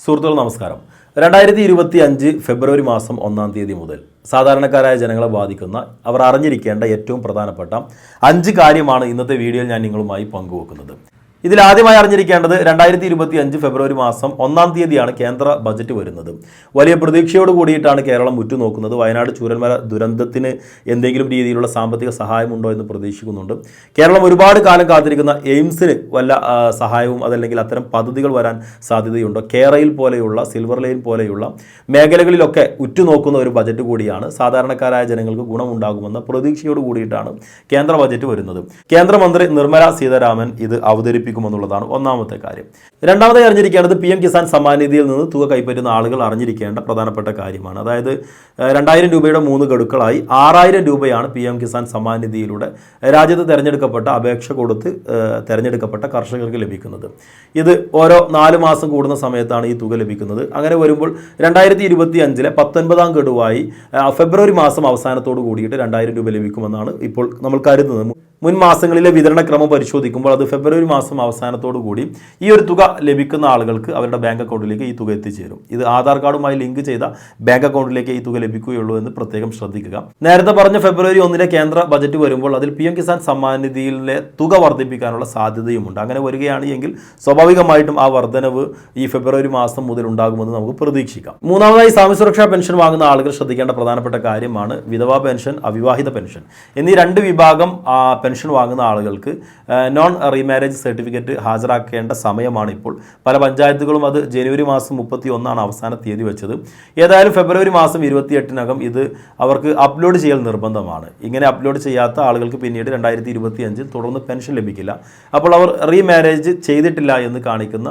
സുഹൃത്തുക്കൾ നമസ്കാരം. 2025 ഫെബ്രുവരി മാസം 1-ാം തീയതി മുതൽ സാധാരണക്കാരായ ജനങ്ങളെ ബാധിക്കുന്ന അവർ അറിഞ്ഞിരിക്കേണ്ട ഏറ്റവും പ്രധാനപ്പെട്ട 5 കാര്യമാണ് ഇന്നത്തെ വീഡിയോയിൽ ഞാൻ നിങ്ങളുമായി പങ്കുവെക്കുന്നത്. ഇതിൽ ആദ്യമായി അറിഞ്ഞിരിക്കേണ്ടത് 2025 ഫെബ്രുവരി മാസം 1-ാം തീയതിയാണ് കേന്ദ്ര ബജറ്റ് വരുന്നത്. വലിയ പ്രതീക്ഷയോട് കൂടിയിട്ടാണ് കേരളം ഉറ്റുനോക്കുന്നത്. വയനാട് ചൂരൽമല ദുരന്തത്തിന് എന്തെങ്കിലും രീതിയിലുള്ള സാമ്പത്തിക സഹായമുണ്ടോ എന്ന് പ്രതീക്ഷിക്കുന്നുണ്ട്. കേരളം ഒരുപാട് കാലം കാത്തിരിക്കുന്ന എയിംസിന് വല്ല സഹായവും അതല്ലെങ്കിൽ അത്തരം പദ്ധതികൾ വരാൻ സാധ്യതയുണ്ടോ? കേരയിൽ പോലെയുള്ള സിൽവർ ലൈൻ പോലെയുള്ള മേഖലകളിലൊക്കെ ഉറ്റുനോക്കുന്ന ഒരു ബജറ്റ് കൂടിയാണ്. സാധാരണക്കാരായ ജനങ്ങൾക്ക് ഗുണമുണ്ടാകുമെന്ന പ്രതീക്ഷയോട് കൂടിയിട്ടാണ് കേന്ദ്ര ബജറ്റ് വരുന്നത്. കേന്ദ്രമന്ത്രി നിർമ്മല സീതാരാമൻ ഇത് അവതരിപ്പിക്കുമെന്നുള്ളതാണ് ഒന്നാമത്തെ കാര്യം. രണ്ടാമതായി അറിഞ്ഞിരിക്കേണ്ടത് PM കിസാൻ സമ്മാൻ നിധിയിൽ നിന്ന് തുക കൈപ്പറ്റുന്ന ആളുകൾ അറിഞ്ഞിരിക്കേണ്ട പ്രധാനപ്പെട്ട കാര്യമാണ്. അതായത് 2000 രൂപയുടെ 3 ഗഡുക്കളായി 6000 രൂപയാണ് PM കിസാൻ സമ്മാൻ നിധിയിലൂടെ രാജ്യത്ത് തിരഞ്ഞെടുക്കപ്പെട്ട അപേക്ഷ കൊടുത്ത് തിരഞ്ഞെടുക്കപ്പെട്ട കർഷകർക്ക് ലഭിക്കുന്നത്. ഇത് ഓരോ 4 മാസം കൂടുന്ന സമയത്താണ് ഈ തുക ലഭിക്കുന്നത്. അങ്ങനെ വരുമ്പോൾ 2025 19-ാം ഗഡുവായി ഫെബ്രുവരി മാസം അവസാനത്തോടു കൂടിയിട്ട് 2000 രൂപ ലഭിക്കുമെന്നാണ് ഇപ്പോൾ നമ്മൾ കരുതുന്നത്. മുൻ മാസങ്ങളിലെ വിതരണക്രമം പരിശോധിക്കുമ്പോൾ അത് ഫെബ്രുവരി മാസം അവസാനത്തോടു കൂടി ഈ ഒരു തുക ലഭിക്കുന്ന ആളുകൾക്ക് അവരുടെ ബാങ്ക് അക്കൗണ്ടിലേക്ക് ഈ തുക എത്തിച്ചേരും. ഇത് ആധാർ കാർഡുമായി ലിങ്ക് ചെയ്ത ബാങ്ക് അക്കൗണ്ടിലേക്ക് ഈ തുക ലഭിക്കുകയുള്ളൂ എന്ന് പ്രത്യേകം ശ്രദ്ധിക്കുക. നേരത്തെ പറഞ്ഞ ഫെബ്രുവരി 1-ന് കേന്ദ്ര ബജറ്റ് വരുമ്പോൾ അതിൽ PM കിസാൻ സമ്മാൻ നിധിയിലെ തുക വർദ്ധിപ്പിക്കാനുള്ള സാധ്യതയുമുണ്ട്. അങ്ങനെ വരികയാണ് എങ്കിൽ സ്വാഭാവികമായിട്ടും ആ വർധനവ് ഈ ഫെബ്രുവരി മാസം മുതൽ ഉണ്ടാകുമെന്ന് നമുക്ക് പ്രതീക്ഷിക്കാം. മൂന്നാമതായി സാമൂഹ്യ സുരക്ഷാ പെൻഷൻ വാങ്ങുന്ന ആളുകൾ ശ്രദ്ധിക്കേണ്ട പ്രധാനപ്പെട്ട കാര്യമാണ് വിധവാ പെൻഷൻ, അവിവാഹിത പെൻഷൻ എന്നീ 2 വിഭാഗം പെൻഷൻ വാങ്ങുന്ന ആളുകൾക്ക് നോൺ റീമാരേജ് സർട്ടിഫിക്കറ്റ് ഹാജരാക്കേണ്ട സമയമാണ് ഇപ്പോൾ. പല പഞ്ചായത്തുകളും അത് ജനുവരി മാസം 31-നാണ് അവസാന തീയതി വെച്ചത്. ഏതായാലും ഫെബ്രുവരി മാസം 28-നകം ഇത് അവർക്ക് അപ്ലോഡ് ചെയ്യൽ നിർബന്ധമാണ്. ഇങ്ങനെ അപ്ലോഡ് ചെയ്യാത്ത ആളുകൾക്ക് പിന്നീട് 2025 തുടർന്ന് പെൻഷൻ ലഭിക്കില്ല. അപ്പോൾ അവർ റീമാരേജ് ചെയ്തിട്ടില്ല എന്ന് കാണിക്കുന്ന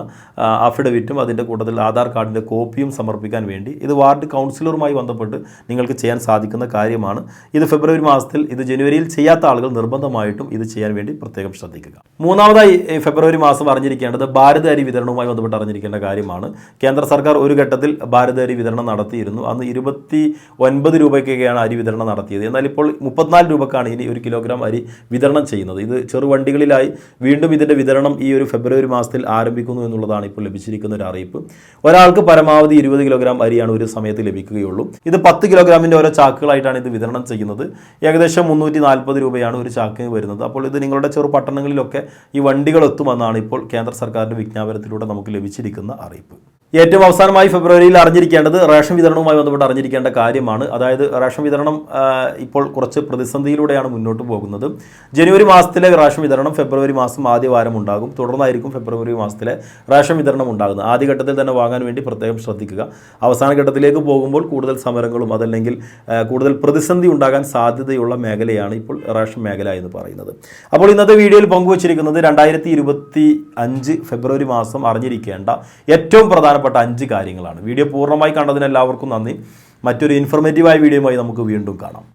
അഫിഡവിറ്റും അതിൻ്റെ കൂട്ടത്തിൽ ആധാർ കാർഡിൻ്റെ കോപ്പിയും സമർപ്പിക്കാൻ വേണ്ടി ഇത് വാർഡ് കൗൺസിലറുമായി ബന്ധപ്പെട്ട് നിങ്ങൾക്ക് ചെയ്യാൻ സാധിക്കുന്ന കാര്യമാണ്. ഇത് ഫെബ്രുവരി മാസത്തിൽ ഇത് ജനുവരിയിൽ ചെയ്യാത്ത ആളുകൾ നിർബന്ധമായിട്ടും ഇത് ചെയ്യാൻ വേണ്ടി പ്രത്യേകം ശ്രദ്ധിക്കുക. മൂന്നാമതായി ഫെബ്രുവരി മാസം അറിഞ്ഞിരിക്കേണ്ടത് ഭാരത് അരി വിതരണവുമായി ബന്ധപ്പെട്ട് അറിഞ്ഞിരിക്കേണ്ട കാര്യമാണ്. കേന്ദ്ര സർക്കാർ ഒരു ഘട്ടത്തിൽ ഭാരത് അരി വിതരണം നടത്തിയിരുന്നു. അന്ന് 29 രൂപയ്ക്കൊക്കെയാണ് അരി വിതരണം നടത്തിയത്. എന്നാൽ ഇപ്പോൾ 34 രൂപക്കാണ് ഇനി 1 കിലോഗ്രാം അരി വിതരണം ചെയ്യുന്നത്. ഇത് ചെറുവണ്ടികളിലായി വീണ്ടും ഇതിൻ്റെ വിതരണം ഈ ഒരു ഫെബ്രുവരി മാസത്തിൽ ആരംഭിക്കുന്നു എന്നുള്ളതാണ് ഇപ്പോൾ ലഭിച്ചിരിക്കുന്ന ഒരു അറിയിപ്പ്. ഒരാൾക്ക് പരമാവധി 20 കിലോഗ്രാം അരിയാണ് ഒരു സമയത്ത് ലഭിക്കുകയുള്ളൂ. ഇത് 10 കിലോഗ്രാമിൻ്റെ ഓരോ ചാക്കുകളായിട്ടാണ് ഇത് വിതരണം ചെയ്യുന്നത്. ഏകദേശം 340 രൂപയാണ് ഒരു ചാക്കിന് വരുന്നത്. അപ്പോൾ ഇത് നിങ്ങളുടെ ചെറു പട്ടണങ്ങളിലൊക്കെ ഈ വണ്ടികൾ എത്തുമെന്നാണ് ഇപ്പോൾ കേന്ദ്ര സർക്കാരിൻ്റെ വിജ്ഞാപനത്തിലൂടെ നമുക്ക് ലഭിച്ചിരിക്കുന്ന അറിയിപ്പ്. ഏറ്റവും അവസാനമായി ഫെബ്രുവരിയിൽ അറിഞ്ഞിരിക്കേണ്ടത് റേഷൻ വിതരണവുമായി ബന്ധപ്പെട്ട് അറിഞ്ഞിരിക്കേണ്ട കാര്യമാണ്. അതായത് റേഷൻ വിതരണം ഇപ്പോൾ കുറച്ച് പ്രതിസന്ധിയിലൂടെയാണ് മുന്നോട്ട് പോകുന്നത്. ജനുവരി മാസത്തിലെ റേഷൻ വിതരണം ഫെബ്രുവരി മാസം ആദ്യ വാരം ഉണ്ടാകും. തുടർന്നായിരിക്കും ഫെബ്രുവരി മാസത്തിലെ റേഷൻ വിതരണം ഉണ്ടാകുന്നത്. ആദ്യഘട്ടത്തിൽ തന്നെ വാങ്ങാൻ വേണ്ടി പ്രത്യേകം ശ്രദ്ധിക്കുക. അവസാന ഘട്ടത്തിലേക്ക് പോകുമ്പോൾ കൂടുതൽ സമരങ്ങളും അതല്ലെങ്കിൽ കൂടുതൽ പ്രതിസന്ധി ഉണ്ടാകാൻ സാധ്യതയുള്ള മേഖലയാണ് ഇപ്പോൾ റേഷൻ മേഖല എന്ന് പറയുന്നത്. അപ്പോൾ ഇന്നത്തെ വീഡിയോയിൽ പങ്കുവച്ചിരിക്കുന്നത് 2025 ഫെബ്രുവരി മാസം അറിഞ്ഞിരിക്കേണ്ട ഏറ്റവും പ്രധാനപ്പെട്ട 5 കാര്യങ്ങളാണ്. വീഡിയോ പൂർണ്ണമായി കണ്ടതിന് എല്ലാവർക്കും നന്ദി. മറ്റൊരു ഇൻഫോർമേറ്റീവായ വീഡിയോയുമായി നമുക്ക് വീണ്ടും കാണാം.